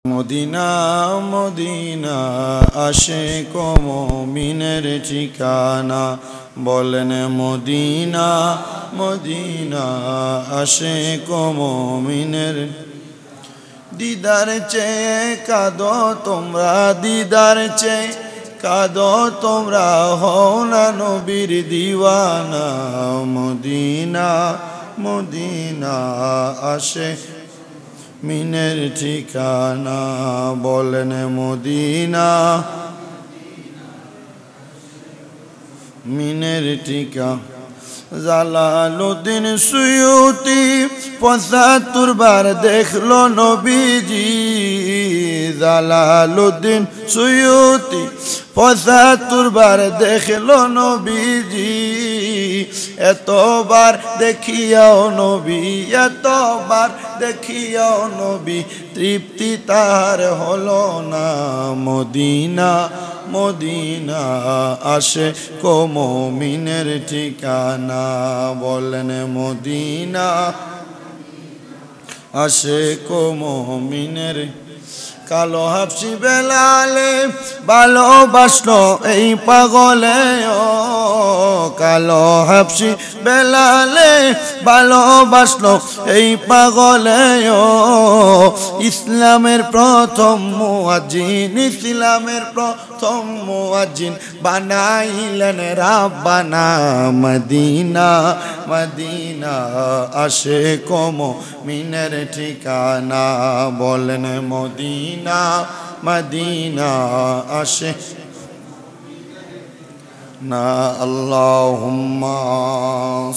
Medina Medina Ashiq ও মুমিনের ঠিকানা বলেন মদিনা মদিনা আশিক ও মুমিনের দিদার চেয়ে কাঁদো তোমরা দিদার চেয়ে কাঁদো তোমরা হও না নবীর দিওয়ানা মদিনা মদিনা আশিক মিনের ঠিকানা বলেন মদিনা মিনের ঠিকানা জালালউদ্দিন সুয়ুতি ৭৫ বার দেখলো নবীজি জালালউদ্দিন সুয়ুতি ৭৫ বার দেখলো নবীজি এতবার দেখিয়াও নবী এতবার দেখিয়াও নবী তৃপ্তি তার হলো না মদিনা মদিনা আশিক ও মুমিনের ঠিকানা বলেন মদিনা আশিক ও মুমিনের কালো হাফসি বেলালে ভালোবাসলো এই পাগলে ও কালো হাফসি বেলালে ভালোবাসলো এই পাগলে ও ইসলামের প্রথম মুয়াজ্জিন ইসলামের প্রথম মুয়াজ্জিন বানাইলেন রাব্বানা মদিনা মদিনা আশিক ও মুমিনের ঠিকানা বলেন মদিনা মদিনা আশিক না আল্লাহুম্মা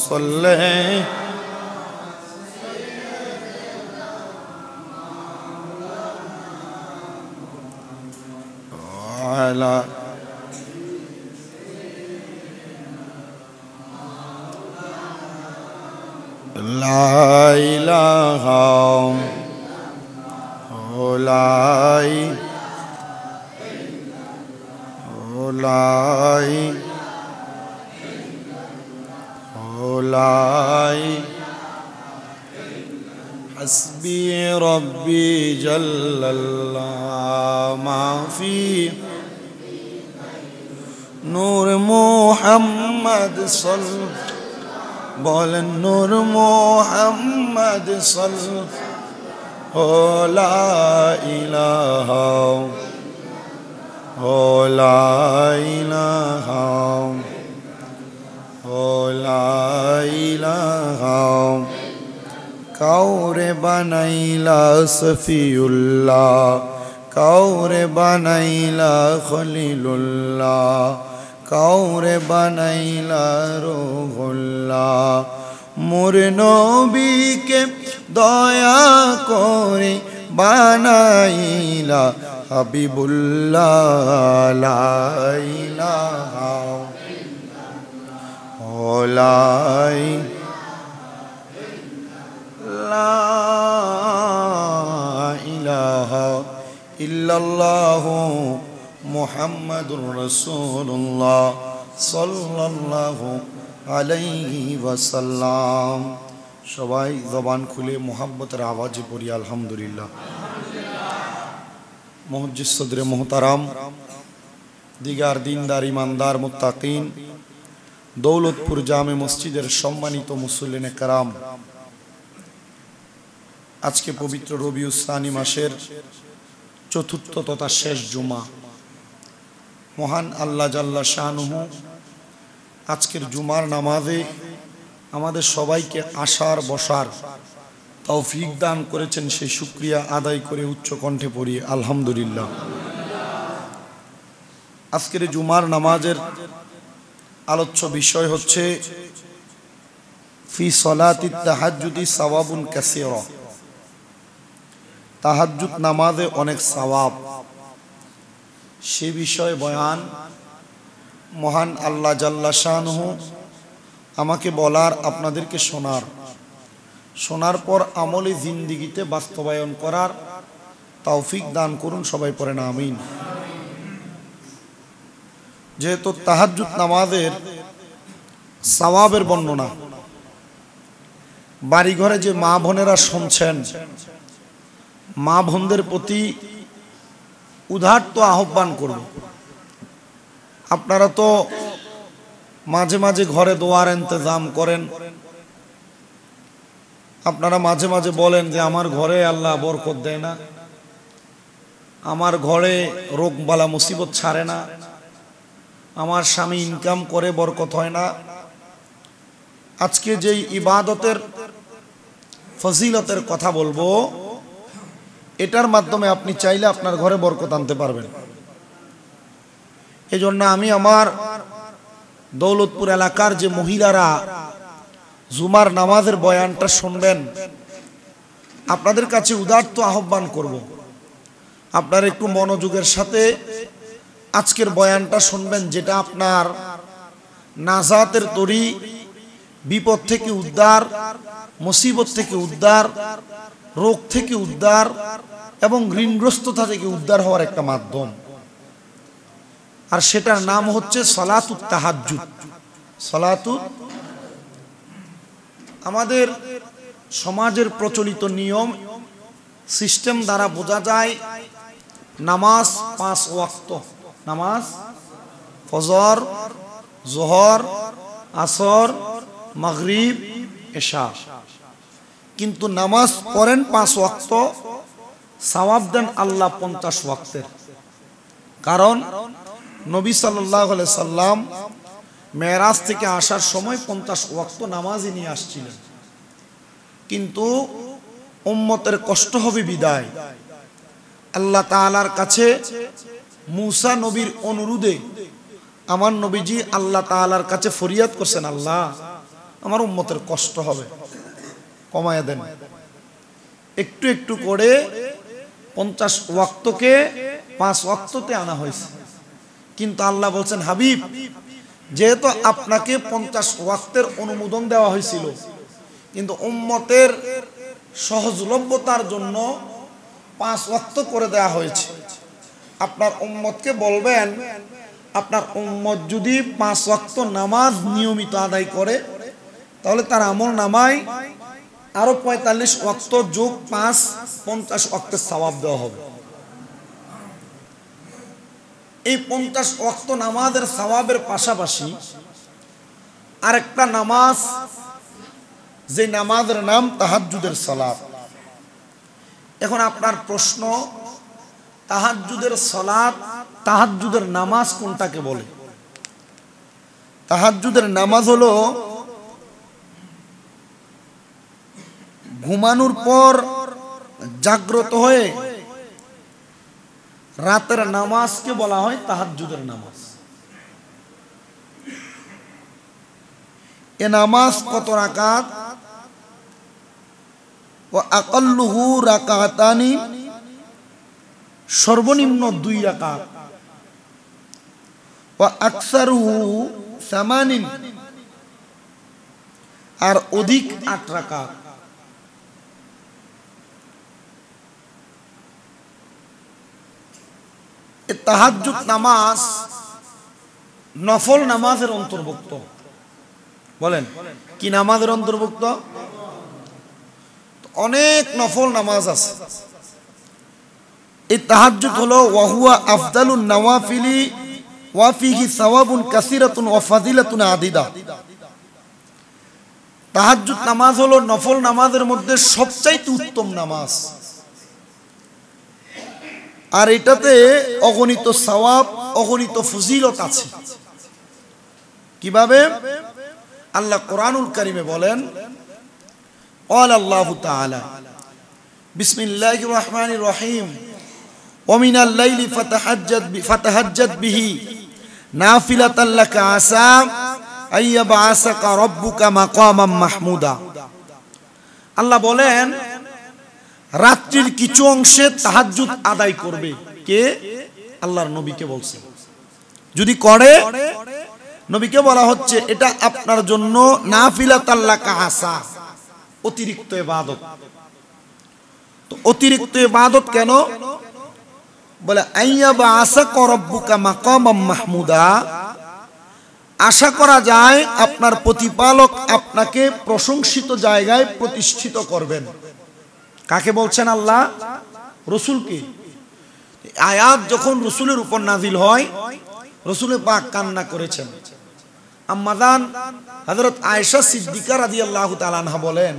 সাল্লি আলা লা ইলাহা ওলাই ওলাই ওলাই হাসবি রব্বি জাল্লাল্লাহ মাফি নূর মুহাম্মদ সাল্লাল্লাহু বলেন নূর মুহাম্মদ সাল্লাল্লাহু লা ইলাহা লা ইলাহা লা ইলাহা কাউরে বানাইলা সফিউল্লাহ কাউরে বানাইলা খলিলুল্লাহ কাউরে বানাইলা রুহুল্লাহ মোর নবীকে দয়া করে বানাইলা হাবিবুল্লাহ লা ইলাহা লা ইলাহা ইল্লাল্লাহু মুহাম্মাদুর রাসূলুল্লাহ সাল্লাল্লাহু আলাইহি ওয়াসাল্লাম সবাই জবান খুলে মোহাব্বতের আওয়াজে পড়ি আলহামদুলিল্লাহ মুহজ্জিজ সদরে মুহতারাম দিগার দিনদার ইমানদার মুত্তাকিন দৌলতপুর জামে মসজিদের সম্মানিত মুসল্লিনে কারাম আজকে পবিত্র রবিউস সানি মাসের চতুর্থ তথা শেষ জুমা মহান আল্লাহ জাল্লা শানুহু আজকের জুমার নামাজে আমাদের সবাইকে আসার বসার তৌফিক দান করেছেন সেই শুকরিয়া আদায় করে উচ্চ কণ্ঠে পড়ি আলহামদুলিল্লাহ আজকের জুমার নামাজের আলোচ্য বিষয় হচ্ছে ফি সলাতিত তাহাজ্জুদি সাওয়াবুন কাসীরা তাহাজ্জুদ নামাজে অনেক সওয়াব সে বিষয়ে বয়ান মহান আল্লাহ জাল্লা শানুহু আমাকে বলার আপনাদেরকে শোনার পর আমলে জিন্দিগিতে বাস্তবায়ন করার তৌফিক দান করুন সবাই পড়েন আমিন যেহেতু তাহাজ্জুদ নামাজের সওয়াবের বর্ণনা বাড়ি ঘরে যে মা বোনেরা শুনছেন মা বোনদের প্রতি উদারত আহ্বান করব। আপনারা তো মাঝে মাঝে ঘরে দোয়ার ইন্তজাম করেন, আপনারা মাঝে মাঝে বলেন যে আমার ঘরে আল্লাহ বরকত দেয় না, আমার ঘরে রোগ বালা মুসিবত ছাড়ে না, আমার স্বামী ইনকাম করে বরকত হয় না। আজকে যেই ইবাদতের ফজিলতের কথা বলবো, এটার মাধ্যমে আপনি চাইলে আপনার ঘরে বরকত আনতে পারবেন। এই জন্য আমি আমার দৌলতপুর এলাকার যে মহিলারা জুমার নামাজের বয়ানটা শুনবেন, আপনাদের কাছে উদারত আহ্বান করব, আপনারা একটু মনোযোগের সাথে আজকের বয়ানটা শুনবেন, যেটা আপনার নাজাতের তরি, বিপদ থেকে উদ্ধার, মুসিবত থেকে উদ্ধার, রোগ থেকে উদ্ধার এবং ঋণগ্রস্ততা থেকে উদ্ধার হওয়ার একটা মাধ্যম। আর সেটার নাম হচ্ছে সালাতুত তাহাজ্জুদ। সালাতুত, আমাদের সমাজের প্রচলিত নিয়ম সিস্টেম দ্বারা বোঝা যায় নামাজ 5 ওয়াক্ত, নামাজ ফজর, জোহর, আসর, মাগরিব, এশা। কিন্তু নামাজ পড়েন 5 ওয়াক্ত, সওয়াব দেন আল্লাহ 50 ওয়াক্তের। কারণ নবী সাল্লাল্লাহু আলাইহি সাল্লাম মেরাজ থেকে আসার সময় 50 ওয়াক্ত নামাজই নিয়ে আসছিলেন, কিন্তু উম্মতের কষ্ট হবে বিদায় আল্লাহ তাআলার কাছে মুসা নবীর অনুরোধে আমার নবীজি আল্লাহ তাআলার কাছে ফরিয়াদ করছেন, আল্লাহ আমার উম্মতের কষ্ট হবে, কমায়া দেন। একটু একটু করে 50 ওয়াক্তকে 5 ওয়াক্ততে আনা হয়েছে। কিন্তু আল্লাহ বলছেন, হাবিব, যেহেতু আপনাকে 50 ওয়াক্তের অনুমোদন দেওয়া হয়েছিল, কিন্তু উম্মতের সহজলভ্যতার জন্য 5 ওয়াক্ত করে দেওয়া হয়েছে। আপনার উম্মতকে বলবেন, আপনার উম্মত যদি 5 ওয়াক্ত নামাজ নিয়মিত আদায় করে, তাহলে তার আমল নামায় আরো 45 ওয়াক্ত যোগ 5, 50 ওয়াক্তের সওয়াব দেওয়া হবে। এই 50 ওয়াক্ত নামাজের সওয়াবের পাশাপাশি আরেকটা নামাজ, যে নামাজের নাম তাহাজ্জুদের সালাত। এখন আপনার প্রশ্ন, তাহাজ্জুদের সালাত, তাহাজ্জুদের নামাজ কোনটাকে বলে? তাহাজ্জুদের নামাজ হলো ঘুমানোর পর জাগ্রত হয়ে রাতের নামাজকে বলা হয় তাহাজ্জুদের নামাজ। এ নামাজ কত রাকাত? ওয়া আকাল্লুহু রাকাতানি, সর্বনিম্ন 2 রাকাত। ওয়া আকসারুহু 80, আর অধিক 8 রাকাত। এ তাহাজ্জুদ নামাজ নফল নামাজের অন্তর্ভুক্ত। বলেন, কি নামাজের অন্তর্ভুক্ত? অনেক নফল নামাজ আছে। এই তাহাজ্জুদ হলো ওয়াহুয়া আফদালুন নওয়াফিলি ওয়া ফিহি সাওয়াবুন কাসীরাতুন ওয়া ফাযিলাতুন আদিদা। তাহাজ্জুদ নামাজ হলো নফল নামাজের মধ্যে সবচাইতে উত্তম নামাজ, আর এটাতে অগণিত সওয়াব, অগণিত ফজিলত আছে। কিভাবে? আল্লাহ কোরআনুল কারীমে বলেন, قال الله تعالى بسم الله الرحمن الرحيم ومن الليل فتهجد به نافلة لك عسى أن يبعثك ربك مقاما محمودا। আল্লাহ বলেন, রাত্রির কিছু অংশে তাহাজ্জুদ আদায় করবে। কে? আল্লাহর নবীকে বলছে। যদি করে, নবীকে বলা হচ্ছে এটা আপনার জন্য নাফিলাতাল লাকা আসা, অতিরিক্ত ইবাদত। তো অতিরিক্ত ইবাদত কেন? বলে আইয়া বা আশা করব্বুকা মাকামাম মাহমুদা, আশা করা যায় আপনার প্রতিপালক আপনাকে প্রশংসিত জায়গায় প্রতিষ্ঠিত করবেন। কাকে বলছেন? আল্লাহ, রসুলকে। আয়াত যখন রসুলের উপর নাজিল হয়, রসুল পাক কান্না করেছেন। আম্মাজান হযরত আয়েশা সিদ্দিকা রাদিয়াল্লাহু তাআলা আনহা বলেন,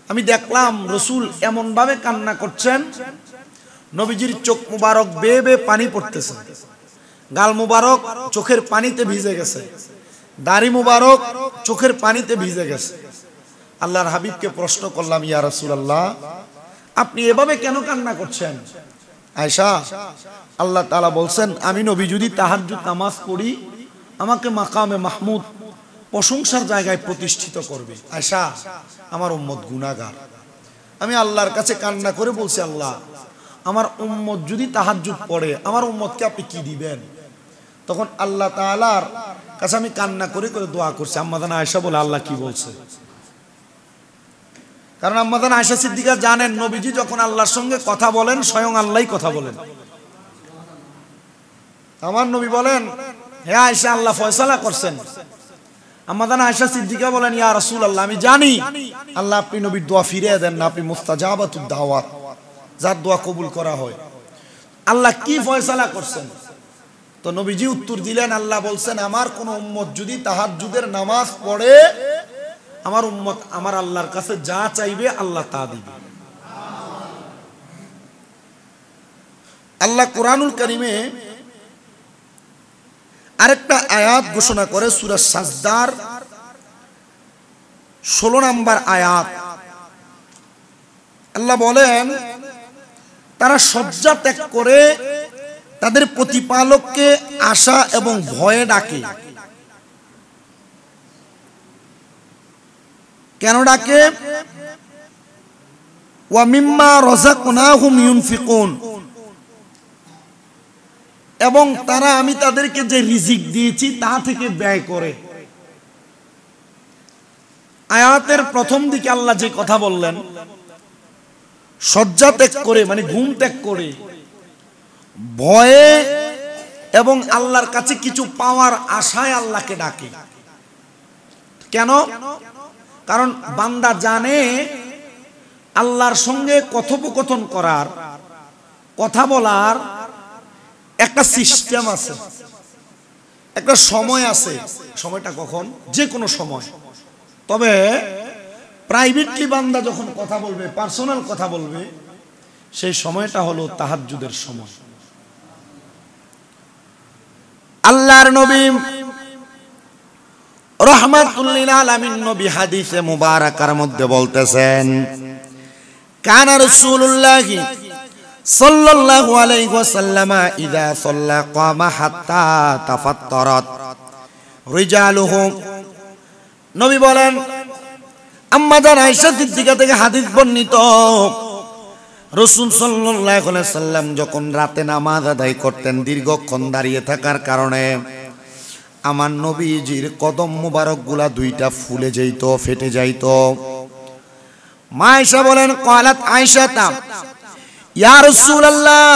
আমি দেখলাম রসুল এমন ভাবে কান্না করছেন, নবীজির চোখ মুবারক বেয়ে বেয়ে পানি পড়তেছে, গাল মুবারক চোখের পানিতে ভিজে গেছে, দাড়ি মুবারক চোখের পানিতে ভিজে গেছে। আল্লাহর হাবিবকে প্রশ্ন করলাম, ইয়া রাসূলুল্লাহ, আপনি এভাবে কেন কান্না করছেন? আয়েশা, আল্লাহ তাআলা বলছেন, আমি নবী যদি তাহাজ্জুদ নামাজ পড়ি, আমাকে মাকামে মাহমুদ প্রশংসার জায়গায় প্রতিষ্ঠিত করবে। আয়েশা, আমার উম্মত গুনাহগার। আমি আল্লাহর কাছে কান্না করে বলছি, আল্লাহ, আমার উম্মত যদি তাহাজ্জুদ পড়ে, আমার উম্মতকে আপনি কি দিবেন? তখন আল্লাহ তাআলার কাছে আমি কান্না করে করে দোয়া করছি। আম্মাজান আয়েশা বলে, আল্লাহ কি বলছে? কারণ আম্মাজান আয়েশা সিদ্দিকা জানেন, নবীজি যখন আল্লাহর সঙ্গে কথা বলেন, স্বয়ং আল্লাহই কথা বলেন। আমার নবী বলেন, হে আয়েশা, আল্লাহ ফয়সালা করছেন। আম্মাজান আয়েশা সিদ্দিকা বলেন, ইয়া রাসূলুল্লাহ, আমি জানি আল্লাহ আপনি নবীর দোয়া ফিরিয়ে দেন না, আপনি মুস্তাজাবাতুদ দাওয়াত, যার দোয়া কবুল করা হয়। আল্লাহ কি ফয়সালা করছেন? তো নবীজি উত্তর দিলেন, আল্লাহ বলছেন, আমার কোন উম্মত যদি তাহাজ্জুদের নামাজ পড়ে, আমার উম্মত আমার আল্লাহর কাছে যা চাইবে আল্লাহ তা দিবে। আল্লাহ কোরআনুল কারীমে আরেকটা আয়াত ঘোষণা করে, সূরা সাজদার 16 নম্বর আয়াত। আল্লাহ বলেন, তারা শয্যা ত্যাগ করে তাদের প্রতিপালককে আশা এবং ভয়ে ডাকে। কেন ডাকে? ওয়া মিম্মা রাযাকনাহুম ইউনফিকুন, এবং তারা আমি তাদেরকে যে রিজিক দিয়েছি তা থেকে ব্যয় করে। আয়াতের প্রথম দিকে আল্লাহ যে কথা বললেন, শয্যা ত্যাগ করে মানে ঘুম ত্যাগ করে, ভয়ে এবং আল্লাহর কাছে কিছু পাওয়ার আশায় আল্লাহকে ডাকে। কেন? কারণ বান্দা জানে আল্লাহর সঙ্গে কথোপকথন করার, কথা বলার একটা সিস্টেম আছে, একটা সময় আছে। সময়টা কখন? যে কোনো সময়। তবে প্রাইভেটলি বান্দা যখন কথা বলবে, পার্সোনাল কথা বলবে, সেই সময়টা হলো তাহাজ্জুদের সময়। আল্লাহর নবী রাহমাতুল লিল আলামিন নবী হাদিসে মুবারাকার মধ্যে বলতেছেন, কানা রাসূলুল্লাহি সাল্লাল্লাহু আলাইহি ওয়াসাল্লাম ইযা সাল্লা কামা হাত্তা তাফাত্তারাত রিজালুহু। নবী বলেন, আম্মা জান আয়েশা সিদ্দিকা থেকে হাদিস বর্ণিত, রাসূল সাল্লাল্লাহু আলাইহি ওয়াসাল্লাম যখন রাতে নামাজ আদায় করতেন, দীর্ঘক্ষণ দাঁড়িয়ে থাকার কারণে আমার নবীজির কদম মুবারক গুলা দুইটা ফুলে যাইত, ফেটে যাইত। মা আয়েশা বলেন, ক্বালাত আয়েশা ইয়া রাসূলুল্লাহ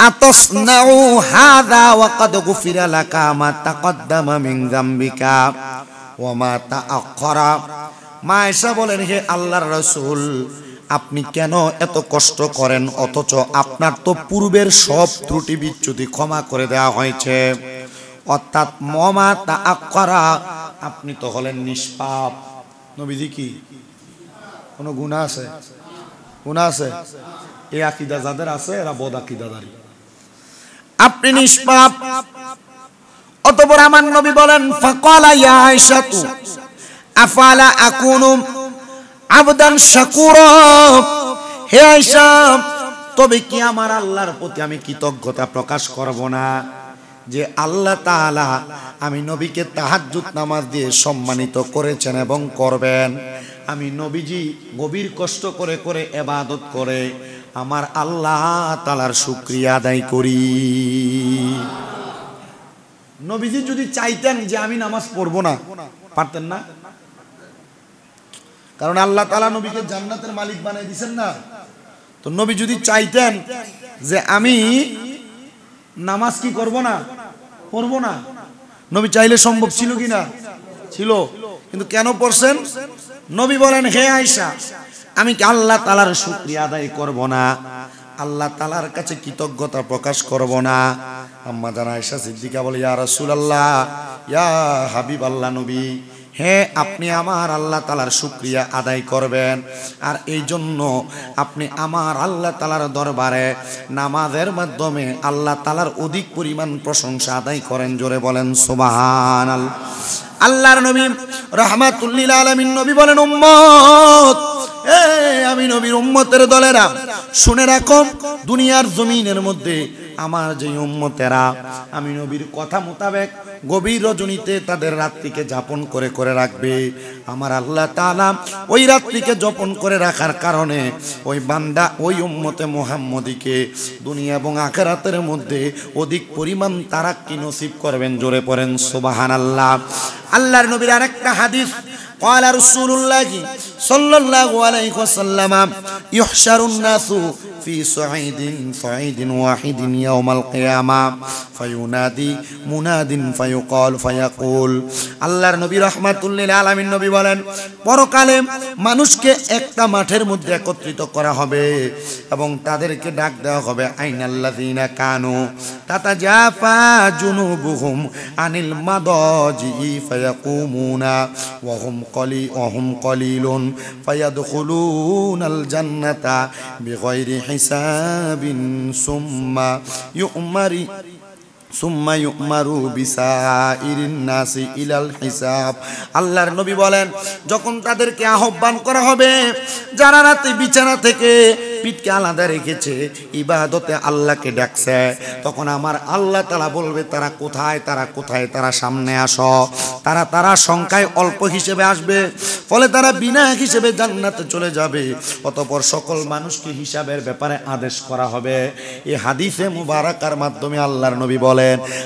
আতাসনাউ হাযা ওয়া ক্বাদ গুফিরা লাকা মা তাকদ্দামা মিন যামবিকা ওয়া মা তাআখারা। মা আয়েশা বলেন, হে আল্লাহর রাসূল, আপনি কেন এত কষ্ট করেন, অথচ আপনার তো পূর্বের সব ত্রুটি বিচ্যুতি ক্ষমা করে দেওয়া হয়েছে। অর্থাৎ মমা তাআখারা, আপনি তো হলেন নিষ্পাপ। নবীজি কি কোনো গুনাহ আছে? গুনাহ আছে? এই আকীদা যাদের আছে এরা বদ আকীদাদারী। আপনি নিষ্পাপ। অতঃপর আমার নবী বলেন, ফাকালা ইয়া আয়েশাতু আফালা আকুনু আবদান শাকুরা। হে আয়েশা, তবে কি আমার আল্লাহর প্রতি আমি কৃতজ্ঞতা প্রকাশ করব না, যে আল্লাহ তাআলা আমি নবীকে তাহাজ্জুদ নামাজ দিয়ে সম্মানিত করেছেন এবং করবেন। আমি নবীজি গভীর কষ্ট করে করে ইবাদত করে আমার আল্লাহ তাআলার শুকরিয়া আদায় করি। নবীজি যদি চাইতেন যে আমি নামাজ পড়বো না, পারতেন না? কারণ আল্লাহ তাআলা নবীকে জান্নাতের মালিক বানিয়ে দিবেন না। তো নবী যদি চাইতেন যে আমি নামাজ কি করব না, পড়বো না, নবী চাইলে সম্ভব ছিল কি না? ছিল। কিন্তু কেন পড়ছেন? নবী বলেন, হে আয়েশা, আমি কি আল্লাহ তাআলার শুকরিয়া আদায় করব না? আল্লাহ তাআলার কাছে কৃতজ্ঞতা প্রকাশ করব না? আম্মা জান আয়েশা সিদ্দিকা বলে, ইয়া রাসূলুল্লাহ, ইয়া হাবিবাল্লাহ নবী, হ্যাঁ আপনি আমার আল্লাহ তাআলার শুকরিয়া আদায় করবেন, আর এই জন্য আপনি আমার আল্লাহ তাআলার দরবারে নামাজের মাধ্যমে আল্লাহ তাআলার অধিক পরিমাণ প্রশংসা আদায় করেন। জোরে বলেন সুবহানাল্লাহ। আল্লাহর নবী রাহমাতুল লিল আলামিন নবী বলেন, উম্মত, আমি নবীর উম্মতের দলেরা শুনে রাখো, দুনিয়ার জমিনের মধ্যে আমার যে উম্মতেরা আমি নবীর কথা মোতাবেক গভীর রজনীতে তাদের রাত্রিকে যাপন করে করে রাখবে, আমার আল্লাহ তাআলা ওই রাত্রিকে যাপন করে রাখার কারণে ওই বান্দা ওই উম্মতে মুহাম্মদীকে দুনিয়া এবং আখিরাতের মধ্যে অধিক পরিমাণ তারাক্কি নসিব করবেন। জোরে পড়েন সুবহানাল্লাহ। আল্লাহর নবীর আরেকটা হাদিস, قال رسول الله صلى الله عليه وسلم يحشر الناس في صعيد واحد يوم القيامة فينادي مناد فيقول আল্লাহর নবী রাহমাতুল লিল আলামিন নবী বলেন, পরকালে মানুষকে একটা মাঠের মধ্যে একত্রিত করা হবে এবং তাদেরকে ডাক দেওয়া হবে, আইনাল্লাযীনা কানু তাতাজাফা জুনুবুহুম আনিল মাদাজি ফায়াকুমুনা ওয়া হুম কলিলুন ফায়াদখুলুনাল জান্নাতা বিগাইরি হিসাবিন সুম্মা ইউমারু বিসাইরিন নাসি ইলাল হিসাব। আল্লাহর নবী বলেন, যখন তাদেরকে আহ্বান করা হবে, যারা রাতে বিছানা থেকে পিঠকে আলাদা রেখেছে, ইবাদতে আল্লাহকে ডাকছে, তখন আমার আল্লাহ তাআলা বলবে, তারা কোথায়, তারা কোথায়, তারা সামনে আসো। তারা সংখ্যায় অল্প হিসেবে আসবে, ফলে তারা বিনা হিসেবে জান্নাতে চলে যাবে। অতঃপর সকল মানুষকে হিসাবের ব্যাপারে আদেশ করা হবে। এই হাদিসে মুবারাকার মাধ্যমে আল্লাহর নবী বলেন,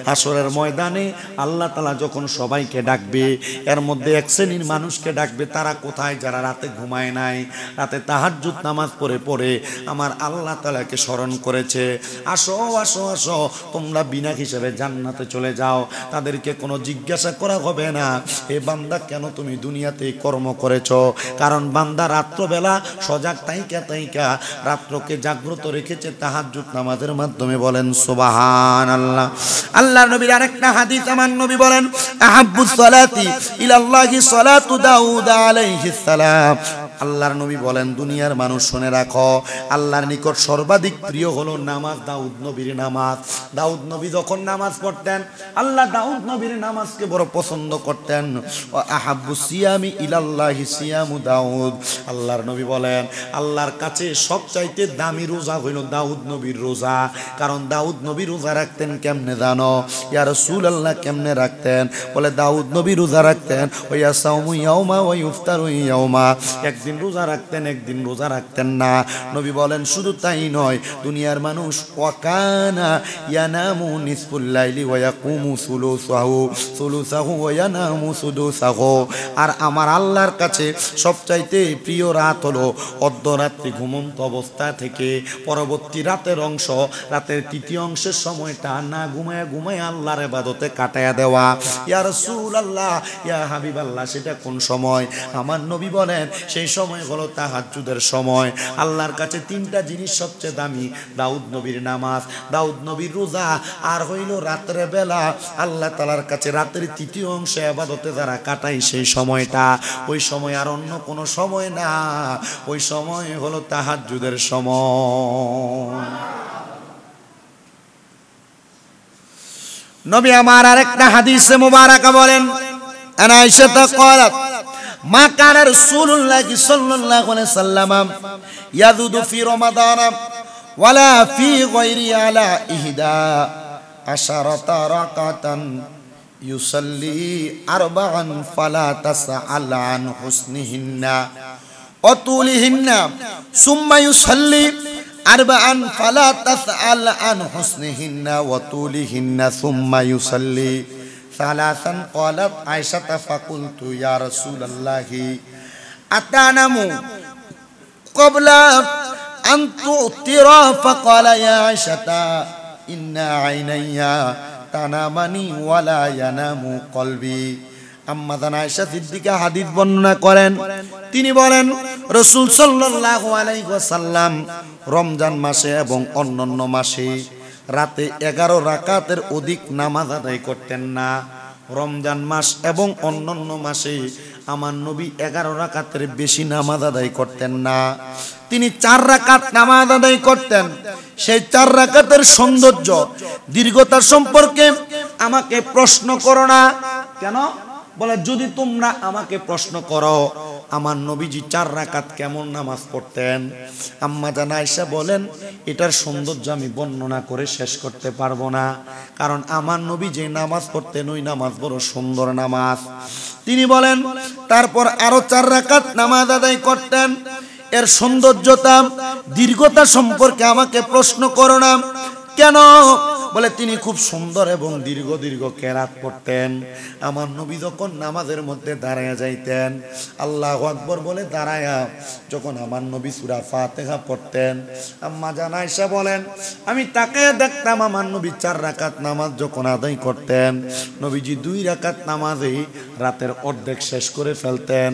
হাসরের ময়দানে আল্লাহ তাআলা যখন সবাইকে ডাকবে, এর মধ্যে এক শ্রেণীর মানুষকে ডাকবে, তারা কোথায়, যারা রাতে ঘুমায় নাই, রাতে তাহাজ্জুদ নামাজ পড়ে আমার আল্লাহ তাআলাকে স্মরণ করেছে, আসো আসো আসো, তোমরা বিনা হিসেবে জান্নাতে চলে যাও। তাদেরকে কোনো জিজ্ঞাসা করা হবে না, হে বান্দা কেন তুমি দুনিয়াতে কর্ম করেছো? কারণ বান্দা রাত্রবেলা সজাগ তাইকা রাত্রকে জাগ্রত রেখেছে তাহাজ্জুদ নামাজের মাধ্যমে। বলেন সুবহানাল্লাহ। আল্লাহর নবীর আরেকটা হাদিস, আমার নবী বলেন, আহাব্বুস সালাতি ইলাল্লাহি সালাতু দাউদ আলাইহিস সালাম। আল্লাহর নবী বলেন, দুনিয়ার মানুষ শুনে রাখো, আল্লাহর নিকট সর্বাধিক প্রিয় হলো নামাজ দাউদ নবীর নামাজ। দাউদ নবী যখন নামাজ পড়তেন, আল্লাহ দাউদ নবীর নামাজকে বড় পছন্দ করতেন। আহাব্বু সিয়ামি ইলাল্লাহি সিয়ামু দাউদ। আল্লাহর নবী বলেন, আল্লাহর কাছে সবচাইতে দামি রোজা হইল দাউদ নবীর রোজা। কারণ দাউদ নবী রোজা রাখতেন কেমনে জানো? ইয়া রাসূলুল্লাহ কেমনে রাখতেন? বলে দাউদ নবী রোজা রাখতেন ওয়া সাওমু ইয়াউমা ওয়া ইফতারু ইয়াউমা, একদিন রোজা রাখতেন, একদিন রোজা রাখতেন না। নবী বলেন, শুধু তাই নয়, দুনিয়ার মানুষ ওয়াকানা ইয়ানামু নিসফুল লাইলি ওয়া ইয়াকুমু সুলুসাহু ওয়া ইয়ানামু সুদুসাহু। আর আমার আল্লাহর কাছে সবচাইতে প্রিয় রাত হলো অর্ধরাত্রি ঘুমন্ত অবস্থা থেকে পরবর্তী রাতের অংশ, রাতের তৃতীয় অংশের সময়টা না ঘুমায় আল্লাহর ইবাদতে কাটায়া দেওয়া। ইয়া রাসূলুল্লাহ, ইয়া হাবিবাল্লাহ, সেটা কোন সময়? আমার নবী বলেন, সেই সময় হলো তাহাজ্জুদের সময়। আল্লাহর কাছে তিনটা জিনিস সবচেয়ে দামি, দাউদ নবীর নামাজ, দাউদ নবীর রোজা, আর হইল রাতের বেলা আল্লাহ তাআলার কাছে রাতের তৃতীয় অংশে ইবাদতে যারা কাটাই সেই সময়টা, ওই সময় আর অন্য কোনো সময় না, ওই সময় হলো তাহাজ্জুদের সময়। নবী আমার আরেকটা হাদিসে মুবারাকা বলেন, আনা আয়েশা ক্বালাত মা কানা রাসূলুল্লাহ সাল্লাল্লাহু আলাইহি সাল্লাম ইয়াযুদু ফি রমাদান ওয়ালা ফি গায়রি আলা ইহদা আশারাতা রাকাতান ইউসাল্লি আরবাআন ফালা তাসআল আন হুসনিহিন্না ওয়া তুলিহিন্না সুম্মা ইউসাল্লি আরবাআন ফালা তাসআল আন হুসনিহিন্না ওয়া তুলিহিন্না সুম্মা ইউসাল্লি সালাসান। ক্বালাত আয়েশা ফাকুলতু ইয়া রাসূলুল্লাহি আতানামু ক্বাবলা আন তুতিরা। ফাকালা ইয়া আয়েশা ইন্না আইনাইয়া তানামানি ওয়ালা ইয়ানামু কলবি। আম্মা জান আয়েশা সিদ্দিকা হাদিস বর্ণনা করেন, তিনি বলেন রাসূল সাল্লাল্লাহু আলাইহি ওয়াসাল্লাম রমজান মাসে এবং অন্যান্য মাসে রাতে 11 রাকাতের অধিক নামাজ আদায় করতেন না। রমজান মাস এবং অন্যান্য মাসে আমার নবী 11 রাকাতের বেশি নামাজ আদায় করতেন না। তিনি 4 রাকাত নামাজ আদায় করতেন। সেই 4 রাকাতের সৌন্দর্য দীর্ঘতা সম্পর্কে আমাকে প্রশ্ন করো না। কেন? বলে যদি তোমরা আমাকে প্রশ্ন করো আমার নবীজি 4 রাকাত কেমন নামাজ পড়তেন, আম্মা জান আয়েশা বলেন এটার সৌন্দর্য আমি বর্ণনা করে শেষ করতে পারবো না, কারণ আমার নবী যে নামাজ পড়তেন ওই নামাজ বড় সুন্দর নামাজ। তিনি বলেন তারপর আরো 4 রাকাত নামাজ আদায় করতেন। এর সৌন্দর্যতা দীর্ঘতা সম্পর্কে আমাকে প্রশ্ন করো না। কেন? বলে তিনি খুব সুন্দর এবং দীর্ঘ দীর্ঘ কেরাত পড়তেন। আমার নবী যখন নামাজের মধ্যে দাঁড়ায়া যাইতেন, আল্লাহু আকবার বলে দাঁড়ায়া যখন আমার নবী সূরা ফাতিহা পড়তেন, আম্মা জান আয়েশা বলেন আমি তাকায়া দেখতাম আমার নবী 4 রাকাত নামাজ যখন আদায় করতেন, নবীজি 2 রাকাত নামাজে রাতের অর্ধেক শেষ করে ফেলতেন,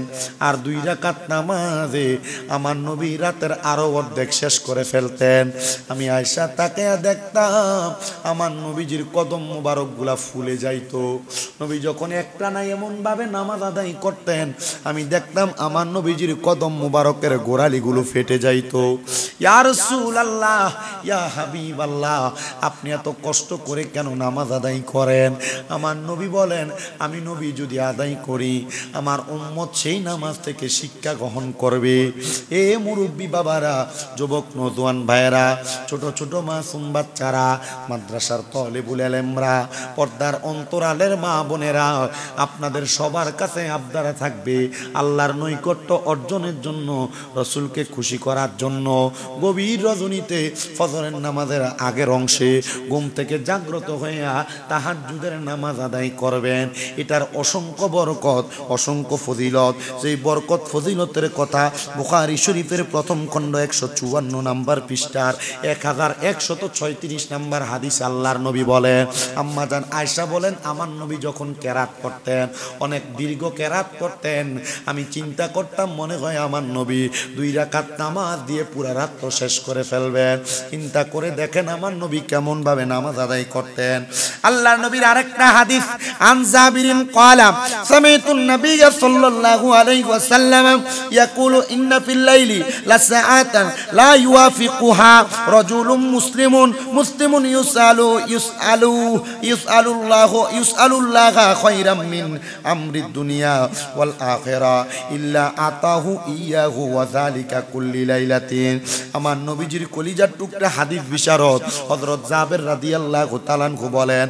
আর 2 রাকাত নামাজে আমার নবী রাতের আরো অর্ধেক শেষ করে ফেলতেন। আমি আয়েশা তাকায়া দেখতাম আমার নবীজির কদম মোবারক গুলা ফুলে যাইতো। নবী যখন একটা না এমন ভাবে নামাজ আদায় করতেন, আমি দেখতাম আমার নবীজির কদম মোবারকের গোড়ালি গুলো ফেটে যাইতো। ইয়া রাসূলুল্লাহ, ইয়া হাবিবাল্লাহ, আপনি এত কষ্ট করে কেন নামাজ আদায় করেন? আমার নবী বলেন আমি নবী যদি আদায় করি আমার উম্মত সেই নামাজ থেকে শিক্ষা গ্রহণ করবে। এ মুরব্বী বাবারা, যুবক নওজোয়ান ভাইয়েরা, ছোট ছোট মাসুম বাচ্চারা, মাদ্রাসার তালিবুল ইলমরা, পর্দার অন্তরালের মা বোনেরা, আপনাদের সবার কাছে আবদার থাকবে আল্লাহর নৈকট্য অর্জনের জন্য, রাসূলকে খুশি করার জন্য গভীর রজনীতে ফজরের নামাজের আগের অংশে ঘুম থেকে জাগ্রত হইয়া তাহাজ্জুদের নামাজ আদায় করবেন। এটার অসংখ্য বরকত, অসংখ্য ফজিলত। সেই বরকত ফজিলতের কথা বুখারী শরীফের প্রথম খণ্ড 154 নম্বর পৃষ্ঠার 1136 নম্বর হাদিস আল্লাহর নবী বলেন, আম্মা জান আয়েশা বলেন আমার নবী যখন কেরাত পড়তেন, অনেক দীর্ঘ কেরাত পড়তেন, আমি চিন্তা করতাম মনে হয় আমার নবী 2 রাকাত নামাজ দিয়ে পুরা রাত তো শেষ করে ফেলবেন। চিন্তা করে দেখেন আমার নবী কেমন ভাবে নামাজ আদায় করতেন। আল্লাহর নবীর আরেকটা হাদিস, আন জাবিরিন ক্বালা সামিতুন নবী সাল্লাল্লাহু আলাইহি ওয়াসাল্লাম ইয়াকুলু ইন্না ফিল লাইলি লাসাআতান লা ইউয়াফিকুহা রাজুলুম মুসলিমুন ইউসআলুল্লাহা খায়রাম মিন আমরিদ দুনিয়া ওয়াল আখিরা ইল্লা আতাহু ইয়াহু ওয়া যালিকা কুল্লি লাইলাতিন। আমার নবীজির কলিজার টুকরা হাদিস বিশারদ হযরত জাবের রাদিয়াল্লাহু তাআলা আনহু বলেন,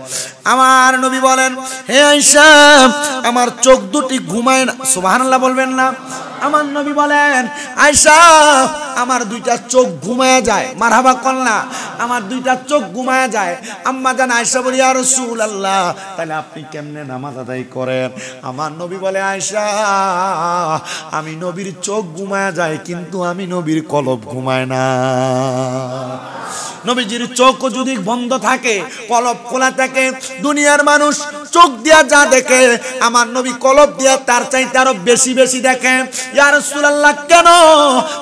আমার নবী বলেন হে আয়েশা আমার চোখ দুটি ঘুমায় না। সুবহানাল্লাহ বলবেন না? আমার নবী বলেন আয়েশা আমার 2টা চোখ ঘুমায়া যায়। মারহাবা কন্যা, আমার 2টা চোখ ঘুমায়া যায়। আম্মা জান আয়েশা বলি ইয়া রাসূলুল্লাহ তাহলে আপনি কেমনে নামাজ আদায় করেন? আমার নবী বলে আয়েশা আমি নবীর চোখ ঘুমায়া যায় কিন্তু আমি নবীর কলব ঘুমায় না। নবীজির চোখ যদি বন্ধ থাকে, কলব খোলা থাকে, দুনিয়ার মানুষ চোখ দিয়া যা দেখে আমার নবী কলব দিয়া তার চাইতে আরো বেশি বেশি দেখে। ইয়া রাসূলুল্লাহ কেন?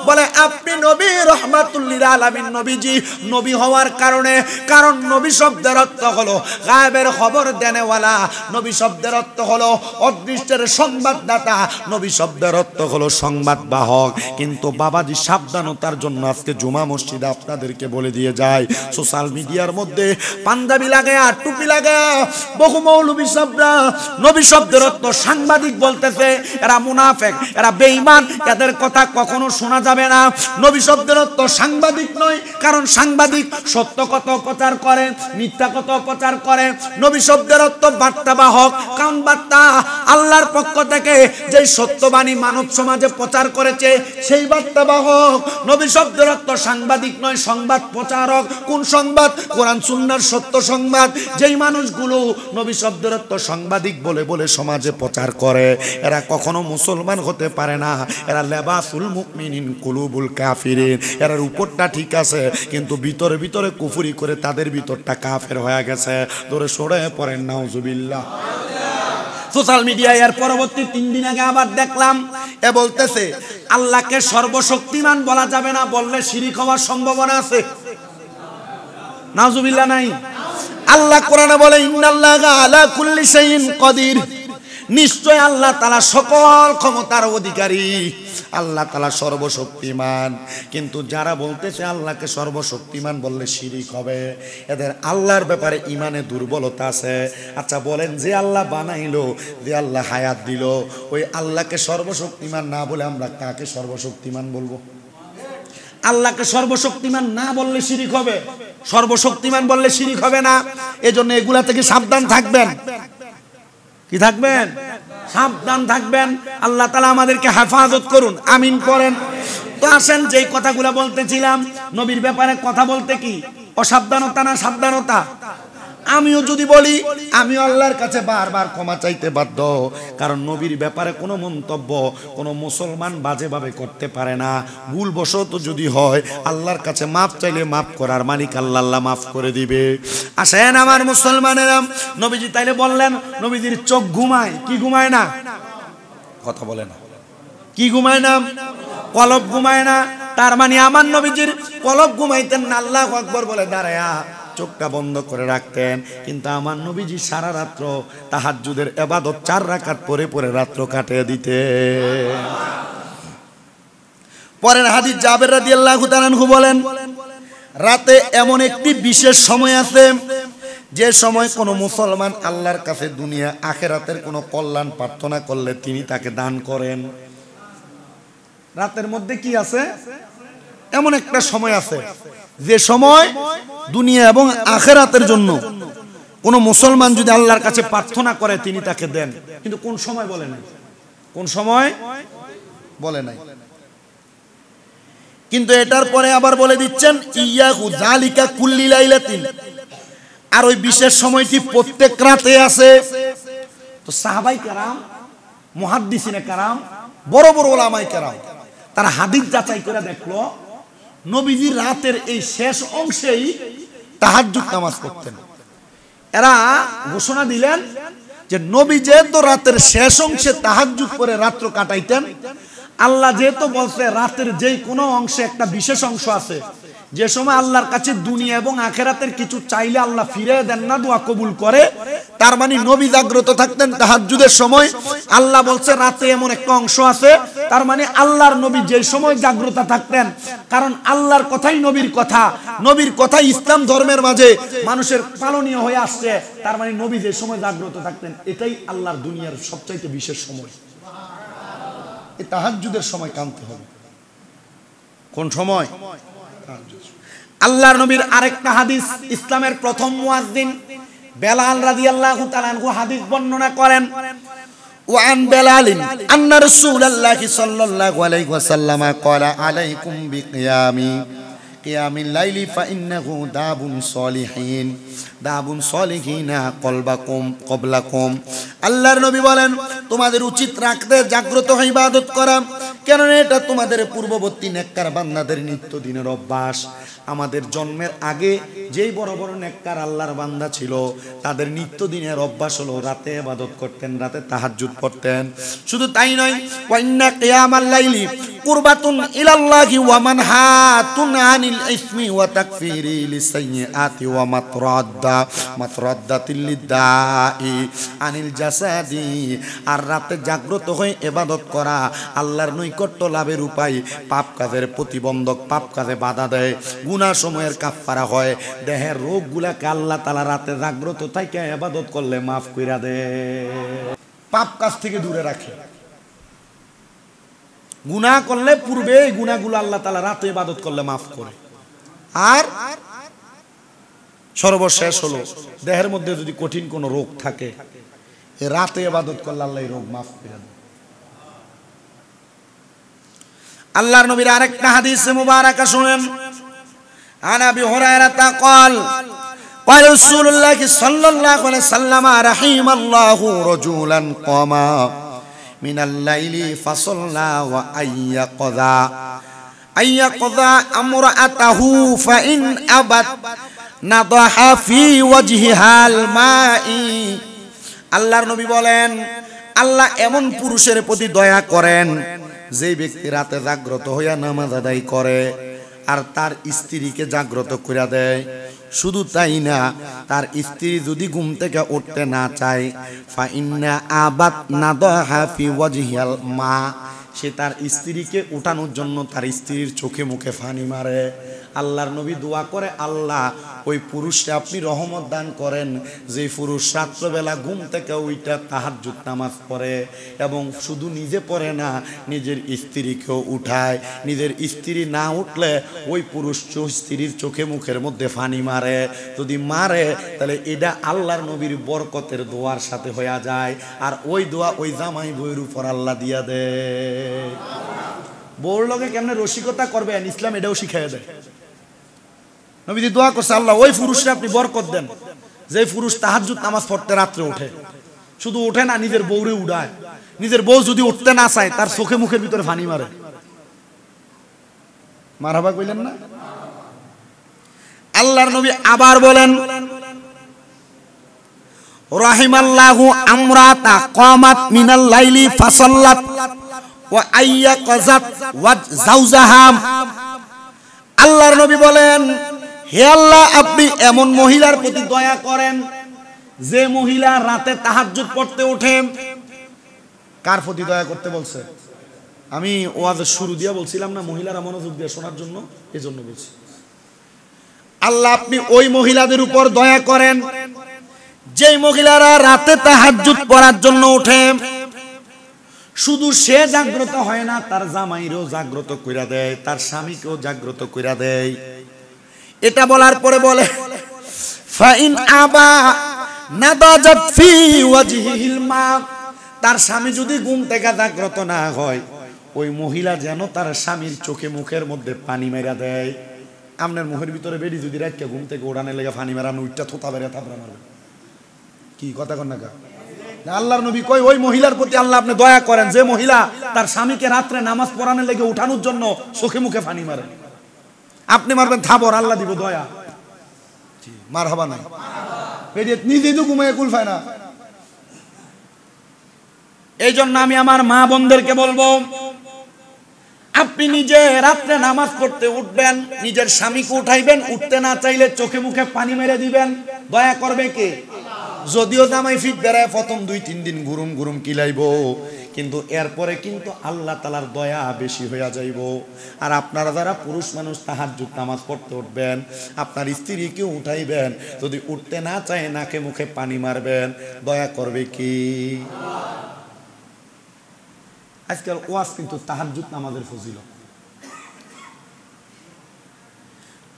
বলে আপনি নবী রাহমাতুল লিল আলামিন নবীজি নবী হওয়ার কারণে, কারণ নবী শব্দের অর্থ হলো গায়েবের খবর দেনেওয়ালা, নবী শব্দের অর্থ হলো অদৃষ্টের সংবাদদাতা, নবী শব্দের অর্থ হলো সংবাদ বাহক। কিন্তু বাবাজি সাবধানতার জন্য আজকে জুমা মসজিদে আপনাদেরকে বলে দিয়ে যায়, সোশ্যাল মিডিয়ার মধ্যে পাঞ্জাবি লাগায়া টুপি লাগায়া বহু মৌলবী সাহেবরা নবী শব্দের অর্থ সাংবাদিক বলতেছে। এরা মুনাফিক, এরা বেঈমান, এদের কথা কখনো শোনা যাবে না। নবী শব্দের অর্থ সাংবাদিক নয়, কারণ সাংবাদিক সত্য কথা প্রচার করে, মিথ্যা কথা প্রচার করে। নবী শব্দের অর্থ বার্তাবাহক, কারণ বার্তা আল্লাহর পক্ষ থেকে যে সত্যবাণী মানব সমাজে প্রচার করেছে সেই বার্তাবাহক। নবী শব্দের অর্থ সাংবাদিক নয়, সংবাদ প্রচারক। কোন সংবাদ? কোরআন সুন্নাহর সত্য সংবাদ। যেই মানুষগুলো নবী শব্দের অর্থ সাংবাদিক বলে বলে সমাজে প্রচার করে, এরা কখনো মুসলমান হতে পারে না। এরা লেবাসুল মুমিনিন কুলুবুল কাফিরিন। এর উপরটা ঠিক আছে কিন্তু ভিতরে ভিতরে কুফরি করে তাদের ভিতরটা কাফের হয়ে গেছে। ধরে সরে পড়েন নাউজুবিল্লাহ। সোশ্যাল মিডিয়ায় এর পরবর্তী 3 দিন আগে আবার দেখলাম এ বলতেছে আল্লাহকে সর্বশক্তিমান বলা যাবে না, বললে শিরক হওয়ার সম্ভাবনা আছে। নাউজুবিল্লাহ নাই। আল্লাহ কোরআনে বলে ইন্নাল্লাহা আলা কুল্লি শাইইন কাদির, নিশ্চয় আল্লাহ তাআলা সকল ক্ষমতার অধিকারী, আল্লাহ তাআলা সর্বশক্তিমান। কিন্তু যারা বলতেছে আল্লাহকে সর্বশক্তিমান বললে শিরক হবে, এদের আল্লাহর ব্যাপারে ইমানে দুর্বলতা আছে। আচ্ছা বলেন, যে আল্লাহ বানাইলো, যে আল্লাহ হায়াত দিল, ওই আল্লাহকে সর্বশক্তিমান না বলে আমরা কাকে সর্বশক্তিমান বলবো? আল্লাহকে সর্বশক্তিমান না বললে শিরক হবে, সর্বশক্তিমান বললে শিরক হবে না। এজন্য এগুলা থেকে সাবধান থাকবেন। কি থাকবেন? সাবধান থাকবেন। আল্লাহ তাআলা আমাদেরকে হেফাজত করুন, আমিন করেন। তো আসেন যেই কথাগুলো বলতেছিলাম, নবীর ব্যাপারে কথা বলতে কি অসাবধানতা না সাবধানতা? আমিও যদি বলি, আমিও আল্লাহর কাছে বারবার ক্ষমা চাইতে বাধ্য, কারণ নবীর ব্যাপারে কোনো মন্তব্য কোনো মুসলমান বাজেভাবে করতে পারে না। ভুলবশত যদি হয়, আল্লাহর কাছে মাফ চাইলে মাফ করার মালিক আল্লাহ মাফ করে দিবে। আসেন আমার মুসলমানেরা, নবীজি তাইলে বললেন নবীজির চোখ ঘুমায়, কি ঘুমায় না? কথা বলে না, কি ঘুমায় না? কলব ঘুমায় না। তার মানে আমার নবীজির কলব ঘুমাইতেন না, আল্লাহু আকবার বলে দাঁড়ায়া চোখটা বন্ধ করে রাখতেন। কিন্তু আমার নবীজি সারা রাত্র তাহাজ্জুদের ইবাদত 4 রাকাত পরে পরে রাত্র কাটিয়ে দিতেন। পরের হাদিস জাবের রাদিয়াল্লাহু তাআলা আনহু বলেন, রাতে এমন একটি বিশেষ সময় আছে যে সময় কোনো মুসলমান আল্লাহর কাছে দুনিয়া আখিরাতের কোনো কল্যাণ প্রার্থনা করলে তিনি তাকে দান করেন। রাতের মধ্যে কি আছে? এমন একটা সময় আছে যে সময় দুনিয়া এবং আখিরাতের জন্য কোন মুসলমান যদি আল্লাহর কাছে প্রার্থনা করে তিনি তাকে দেন। কিন্তু কোন সময় বলে নাই, কোন সময় বলে নাই। কিন্তু এটার পরে আবার বলে দিচ্ছেন ইয়াহু যালিকা কুল্লি লাইলাতিন, আর ওই বিশেষ সময়টি প্রত্যেক রাতে আছে। তো সাহাবাই কেরাম, মুহাদ্দিসিনে কেরাম, বড় বড় উলামায়ে কেরাম তারা হাদিস যাচাই করে দেখলো নবীজি রাতের এই শেষ অংশেই তাহাজ্জুদ নামাজ পড়তেন। এরা ঘোষণা দিলেন যে নবী যেহেতু রাতের শেষ অংশে তাহাজ্জুদ করে রাত্র কাটাইতেন, আল্লাহ যেহেতু বলছে রাতের যেই কোনো অংশে একটা বিশেষ অংশ আছে যে সময় আল্লাহর কাছে দুনিয়া এবং আখিরাতের কিছু চাইলে আল্লাহ ফিরিয়ে দেন না, দোয়া কবুল করে। তার মানে নবী জাগ্রত থাকতেন তাহাজ্জুদের সময়। আল্লাহ বলছে রাতে এমন একটা অংশ আছে, তার মানে আল্লাহর নবী যে সময় জাগ্রত থাকতেন, কারণ আল্লাহর কথাই নবীর কথা, নবীর কথাই ইসলাম ধর্মের মাঝে মানুষের পালনীয় হয়ে আসছে। তার মানে নবী যে সময় জাগ্রত থাকতেন এটাই আল্লাহর দুনিয়ার সবচাইতে বিশেষ সময়। এই তাহাজ্জুদের সময় কাঁদতে হবে। কোন সময়? আল্লাহর নবীর আরেকটা হাদিস, ইসলামের প্রথম মুয়াজ্জিন বেলাল রাদিয়াল্লাহু তাআলা আনহু হাদিস বর্ণনা করেন, ওয়ান বেলালিন আন্না রাসূলুল্লাহি সাল্লাল্লাহু আলাইহি ওয়াসাল্লাম ক্বালা আলাইকুম কিয়ামিল লাইলি ফাইন্নাহু দাবুন সলিহিনা ক্বাবলাকুম। আল্লাহর নবী বলেন তোমাদের উচিত রাখতে জাগ্রত হয়ে ইবাদত করা, কারণ এটা তোমাদের পূর্ববর্তী নেককার বান্দাদের নিত্যদিনের অভ্যাস। আমাদের জন্মের আগে যেই বড় বড় নেককার আল্লাহর বান্দা ছিল তাদের নিত্যদিনের অভ্যাস হলো রাতে ইবাদত করতেন, রাতে তাহাজ্জুদ পড়তেন। শুধু তাই নয়, ওয়াইন্না কিয়ামাল লাইলি কুরবাতুন ইলাল্লাহি ওয়া মানহাতুন আনিল ইসমি ওয়া তাকফিরি লিসাইয়্যাতি ওয়া মাতরাদ্দাতিল লিদাই আনিল জাসাদি। আর রাতে জাগ্রত হয়ে ইবাদত করা আল্লাহর নৈকট্য লাভের উপায়, পাপ কাজের প্রতিবন্ধক, পাপ কাজে বাধা দেয়, গুনাহ সময়ের কাফারা হয়, দেহের রোগগুলাকে আল্লাহ তাআলা রাতে জাগ্রত থেকে ইবাদত করলে মাফ কইরা দেয়, পাপ কাজ থেকে দূরে রাখে। গুনাহ করলে পূর্বে এই গুনাহগুলো আল্লাহ তাআলা রাতে ইবাদত করলে মাফ করে। আর সর্বশেষ হলো দেহের মধ্যে যদি কঠিন কোনো রোগ থাকে, এই রাতে ইবাদত করলে আল্লাহ এই রোগ মাফ করে দেয়। আল্লাহর নবীর আরেকটা হাদিসে মুবারাকা শুনেন, আন আবি হুরায়রা قال قال رسول الله صلى الله عليه وسلم রাহিমাল্লাহু রাজুলান قاما من الليل فصلى وأيقظا امرأته فإن أبت نضح في وجهها الماء আল্লাহর নবী বলেন আল্লাহ এমন পুরুষের প্রতি দয়া করেন যেই ব্যক্তি রাতে জাগ্রত হইয়া নামাজ আদায় করে আর তার স্ত্রীকে জাগ্রত করে দেয়। শুধু তাই না, তার স্ত্রী যদি ঘুম থেকে উঠতে না চায়, ফাইন্না আবাত নাদাহা ফি ওয়াজহিল মা, সে তার স্ত্রীকে উঠানোর জন্য তার স্ত্রীর চোখে মুখে পানি মারে। আল্লাহর নবী দোয়া করে, আল্লাহ ওই পুরুষকে আপনি রহমত দান করেন যে পুরুষ রাত্রবেলা ঘুম থেকে ওইটা তাহাজ্জুদ নামাজ পড়ে এবং শুধু নিজে পড়ে না, নিজের স্ত্রীকেও উঠায়। নিজের স্ত্রী না উঠলে ওই পুরুষ স্ত্রীর চোখে মুখের মধ্যে পানি মারে। যদি মারে তাহলে এটা আল্লাহর নবীর বরকতের দোয়ার সাথে হয়ে যায়, আর ওই দোয়া ওই জামাই বইয়ের উপর আল্লাহ দিয়া দেয়। বউর লগে কেমনে রসিকতা করবেন ইসলাম এটাও শিখাইয়া দেয়। নবীজি দোয়া করছে, আল্লাহ ওই পুরুষরা আপনি বরকত দেন যে পুরুষ তাহাজ্জুদ নামাজ পড়তে রাত্রে ওঠে, শুধু ওঠে না নিজের বউরে উড়ায়। নিজের বউ যদি উঠতে না চায় তার চোখে মুখের ভিতরে পানি মারে। মারহাবা কইলেন না? আল্লাহর নবী আবার বলেন, রাহিমাল্লাহু আমরাতা কামাত মিনাল লাইলি ফাসাল্লাত ওয়া আইয়াকাযাত ওয়া যাওজাহা। আল্লাহর নবী বলেন, হে আল্লাহ আপনি এমন মহিলার প্রতি দয়া করেন যে মহিলা রাতে তাহাজ্জুদ পড়তে ওঠে। কার প্রতি দয়া করতে বলছে? আমি ওয়াজের শুরু দিয়া বলছিলাম না মহিলারা মনোযোগ দিয়ে শোনার জন্য, এজন্য বলছি। আল্লাহ আপনি ওই মহিলাদের উপর দয়া করেন যেই মহিলারা রাতে তাহাজ্জুদ পড়ার জন্য ওঠে, শুধু সে জাগ্রত হয় না, তার জামাইরও জাগ্রত কইরা দেয়, তার স্বামীকেও জাগ্রত কইরা দেয়। এটা বলার পরে বলে, ফাইন আবা নাদাজাত ফি ওয়াজহিল মা, তার স্বামী যদি ঘুম থেকে জাগ্রত না হয়, ওই মহিলা যেন তার স্বামীর চোখে মুখের মধ্যে পানি মেরা দেয়। আপনার মুখের ভিতরে বেডি যদি রাখকে ঘুম থেকে ওড়ানের লেগে পানি মেরানো, উইটা থোতা বেড়ে থাপড়া মারবে। কি কথা কন না? আল্লাহর নবী কই ওই মহিলার প্রতি আল্লাহ আপনি দয়া করেন যে মহিলা তার স্বামীকে রাত্রে নামাজ পড়ানোর লেগে উঠানোর জন্য চোখে মুখে পানি মারে। আপনি মারবেন থাবর, আল্লাহ দিব দয়া। মারহাবা নাই? নিজেই তো ঘুমায় কুল পায় না। এই জন্য আমি আমার মা বোনদেরকে বলবো, আপনি নিজে রাত্রে নামাজ পড়তে উঠবেন, নিজের স্বামীকে উঠাইবেন, উঠতে না চাইলে চোখে মুখে পানি মেরে দিবেন। দয়া করবে কে? যদিও জামাই ফিট বেড়ায় প্রথম 2-3 দিন গুরুম গুরুম কিলাইব, কিন্তু এরপরে কিন্তু আল্লাহ তাআলার দয়া বেশি হইয়া যাইব। আর আপনারা যারা পুরুষ মানুষ তাহাজ্জুদ নামাজ পড়তে উঠবেন, আপনার স্ত্রীকে উঠাইবেন, যদি উঠতে না চায় নাকে মুখে পানি মারবেন। দয়া করবে কি? আজকাল ওয়াজ কিন্তু তাহাজ্জুদ নামাজের ফজিলত।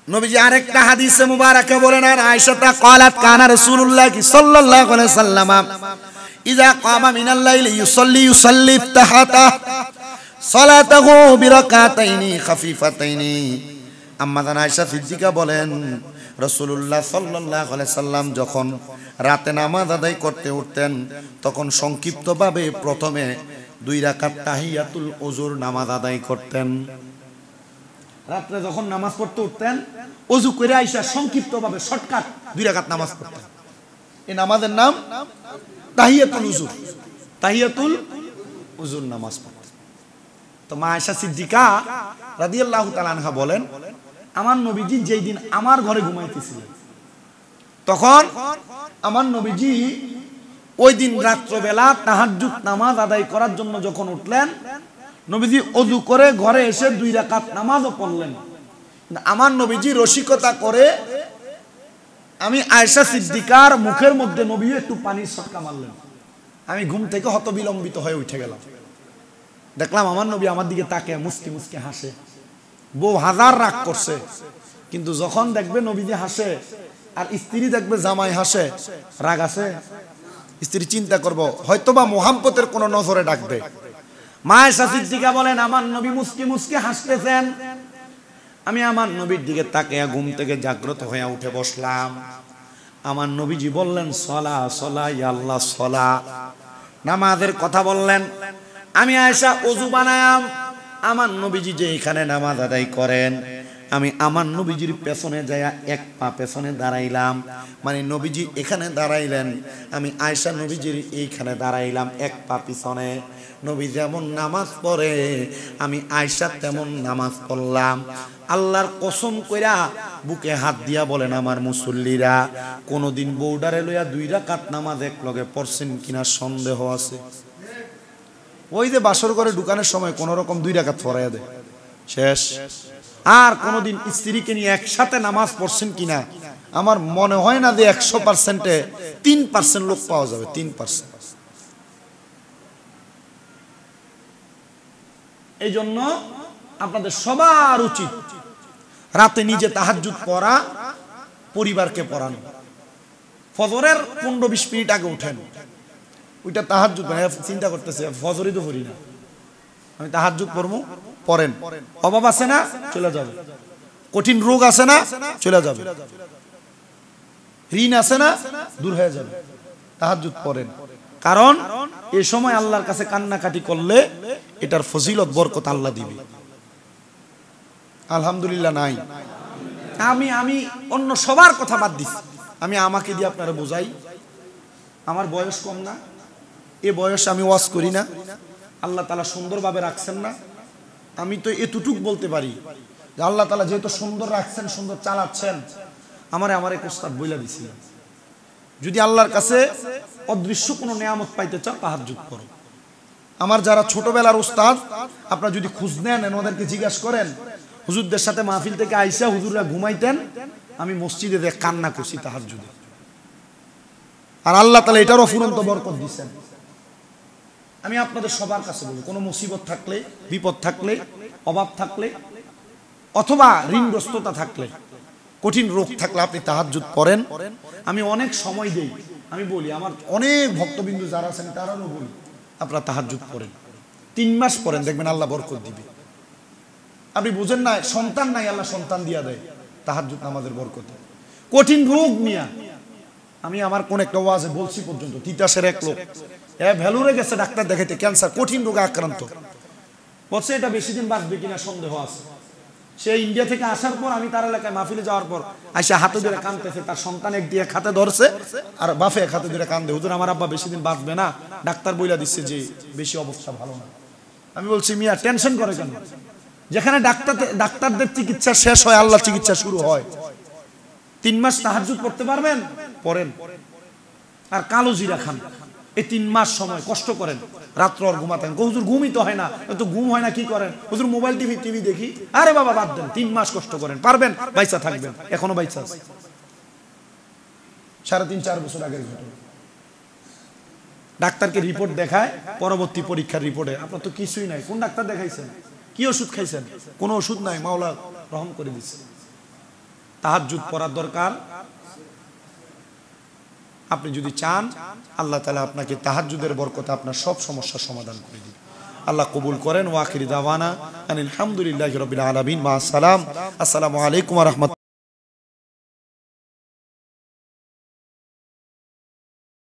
নবীজি আরেকটা হাদিসে মুবারাকে বলেন, আর আয়েশা ক্বালাত কানা রাসূলুল্লাহ সাল্লাল্লাহু আলাইহি ওয়াসাল্লাম ইযা কামা মিনাল লাইলি ইউসাল্লি ইফতাহাতা সালাতাহু বিরাকাতাইনি খাফিফাতাইনি। আম্মা জান আয়েশা সিদ্দিকা বলেন, রাসূলুল্লাহ সাল্লাল্লাহু আলাইহি সাল্লাম যখন রাতে নামাজ আদায় করতে উঠতেন তখন সংক্ষিপ্তভাবে প্রথমে 2 রাকাত তাহিয়াতুল ওযুর নামাজ আদায় করতেন। রাত্রে যখন নামাজ পড়তে উঠতেন ওযু করে আয়েশা সংক্ষিপ্তভাবে শর্টকাট 2 রাকাত নামাজ পড়তেন। এই নামাজের নাম তাহিয়াতুল ওযু, তাহিয়াতুল ওযুর নামাজ পড়তেন। তো মা আয়েশা সিদ্দিকা রাদিয়াল্লাহু তাআলা আনহা বলেন, আমার নবীজি যেই দিন আমার ঘরে ঘুমাইতেছিলেন তখন আমার নবীজি ওই দিন রাত্রবেলা তাহাজ্জুদ নামাজ আদায় করার জন্য যখন উঠলেন, নবীজি ওযু করে ঘরে এসে 2 রাকাত নামাজও পড়লেন। আমার নবীজি রসিকতা করে আমি আয়েশা সিদ্দিকার মুখের মধ্যে নবী একটু পানির ছটকা মারলেন। আমি ঘুম থেকে হতবিলম্বিত হয়ে উঠে গেলাম, দেখলাম আমার নবী আমার দিকে তাকিয়ে মুস্কি মুস্কি হাসে। বউ হাজার রাগ করছে, কিন্তু যখন দেখবে নবীজি হাসে আর স্ত্রী দেখবে জামাই হাসে, রাগ আছে? স্ত্রী চিন্তা করবো হয়তোবা মোহাম্মতের কোন নজরে ডাকবে। মা আয়েশা সিদ্দিকা বলেন, আমার নবী মুস্কি মুস্কি হাসতেছেন, আমি আমার নবীর দিকে তাকিয়ে ঘুম থেকে জাগ্রত হয়ে উঠে বসলাম। আমার নবীজি বললেন, সলা সলা ইয়া আল্লাহ সলা, নামাজের কথা বললেন। আমি আয়েশা ওযু বানায়াম, আমার নবীজি যে এখানে নামাজ আদায় করেন আমি আমার নবীজির পেছনে যাইয়া এক পা পেছনে দাঁড়াইলাম, মানে নবীজি এখানে দাঁড়াইলেন, আমি আয়েশা নবীজির এইখানে দাঁড়াইলাম এক পা পিছনে। নবী যেমন নামাজ পড়ে আমি আয়েশা তেমন নামাজ পড়লাম। আল্লাহর কসম কইরা বুকে হাত দিয়া বলেন আমার মুসল্লিরা, কোনোদিন বউডারে লইয়া 2 রাকাত নামাজ এক লগে পড়ছেন কিনা সন্দেহ আছে। ওই যে বাসর করে ঢুকানোর সময় কোন রকম 2 রাকাত পড়াইয়া দেয়, শেষ। আর কোনোদিন স্ত্রীকে নিয়ে একসাথে নামাজ পড়ছেন কিনা আমার মনে হয় না যে 100%-এ 3% লোক পাওয়া যাবে, 3%। এই জন্য আপনাদের সবার উচিত রাতে নিজে তাহাজ্জুদ পড়া, পরিবারকে পড়ানো। ফজরের 15-20 মিনিট আগে উঠেন, ওইটা তাহাজ্জুদ। চিন্তা করতেছে ফজরই তো পড়ি না, আমি তাহাজ্জুদ পড়বো, পড়েন। অভাব আছে না, চলে যাবে। কঠিন রোগ আছে না, চলে যাবে। ঋণ আছে না, দূর হয়ে যাবে। তাহাজ্জুদ পড়েন, কারণ এই সময় আল্লাহর কাছে কান্নাকাটি করলে এটার ফজিলত বরকত আল্লাহ দিবে। আলহামদুলিল্লাহ নাই। আমি অন্য সবার কথা বাদ দিছি, আমি আমাকে দিয়ে আপনারা বোঝাই। আমার বয়স কম না, এ বয়স আমি ওয়াজ করি না, আল্লাহ তাআলা সুন্দরভাবে রাখছেন না। আমি তো এতটুক বলতে পারি যে আল্লাহ তাআলা যেহেতু সুন্দর রাখছেন, সুন্দর চালাচ্ছেন, আমার এক উস্তাদ বইলা দিছিল, যদি আল্লাহর কাছে অদৃশ্য কোনো নিয়ামত পাইতে চাও তাহাজ্জুদ করো। আমার যারা ছোটবেলার উস্তাদ, আপনারা যদি খোঁজ নেন, ওদেরকে জিজ্ঞাসা করেন, হুজুরদের সাথে মাহফিল থেকে আইসা হুজুররা ঘুমাইতেন, আমি মসজিদে দেখ কান্না করছি তাহাজ্জুদে। আর আল্লাহ তাআলা এটারও ফুরন্ত বরকত দিয়েছেন। আমি আপনাদের সবার কাছে বলি, কোনো মুসিবত থাকলে, বিপদ থাকলে, অভাব থাকলে, অথবা ঋণগ্রস্ততা থাকলে, কঠিন রোগ থাকলে আপনি তাহাজ্জুদ পড়েন। আমি অনেক সময় দেই, আমি বলি, আমার অনেক ভক্তবিন্দু যারা আছেন তারাও বলি, আপনারা তাহাজ্জুদ পড়েন, 3 মাস পড়েন, দেখবেন আল্লাহ বরকত দিবে। আপনি বুঝেন না, সন্তান নাই, আল্লাহ সন্তান দিয়া দেয় তাহাজ্জুদ নামাজের বরকতে। কঠিন রোগ নিয়া আমি আমার কোন একটা ওয়াজে বলছি পর্যন্ত, তিতাসের এক লোক ভ্যালুরে গেছে ডাক্তার দেখাইতে, ক্যান্সার, কঠিন রোগে আক্রান্ত, বলছে এটা বেশি দিন বাঁচবে কিনা সন্দেহ আছে। সে ইন্ডিয়া থেকে আসার পর আমি তার এলাকায় মাহফিলে যাওয়ার পর আইসা হাতে ধরে কাঁদতেছে, তার সন্তান এক দিয়ে খাতে ধরছে আর বাফে এক হাতে ধরে কান্দে, হুজুর আমার আব্বা বেশি দিন বাঁচবে না, ডাক্তার বইলা দিচ্ছে যে বেশি অবস্থা ভালো না। আমি বলছি মিয়া টেনশন করে কেন, যেখানে ডাক্তারদের চিকিৎসা শেষ হয় আল্লাহ চিকিৎসা শুরু হয়। 3 মাস তাহাজ্জুদ পড়তে পারবেন, পড়েন। আর কালো জিরা খান, এই 3 মাস সময় কষ্ট করেন, রাত্র আর ঘুমাতেন। হুজুর ঘুমই তো হয় না, তো ঘুম হয় না কি করেন? হুজুর মোবাইল টিভি দেখি। আরে বাবা বাদ দেন, 3 মাস কষ্ট করেন, পারবেন, বাইচা থাকবেন। এখনো বাইচা আছে, 3.5-4 বছর আগের ঘটনা। ডাক্তারকে রিপোর্ট দেখায়, পরবর্তী পরীক্ষার রিপোর্টে আপনার তো কিছুই নাই। কোন ডাক্তার দেখাইছেন, কি ওষুধ খাইছেন? কোনো ওষুধ নাই, মাওলা রহম করে দিচ্ছে। তাহাজ্জুদ পড়ার দরকার। আপনি যদি চান আল্লাহ তাআলা আপনাকে তাহাজ্জুদের বরকতে আপনার সব সমস্যার সমাধান করে দিবেন। আল্লাহ কবুল করেন। ওয়া আখিরি দাওয়ানা আনিল হামদুলিল্লাহি রাব্বিল আলামিন। মা আসসালাম। আসসালামু আলাইকুম ওয়া রাহমাতুল্লাহ।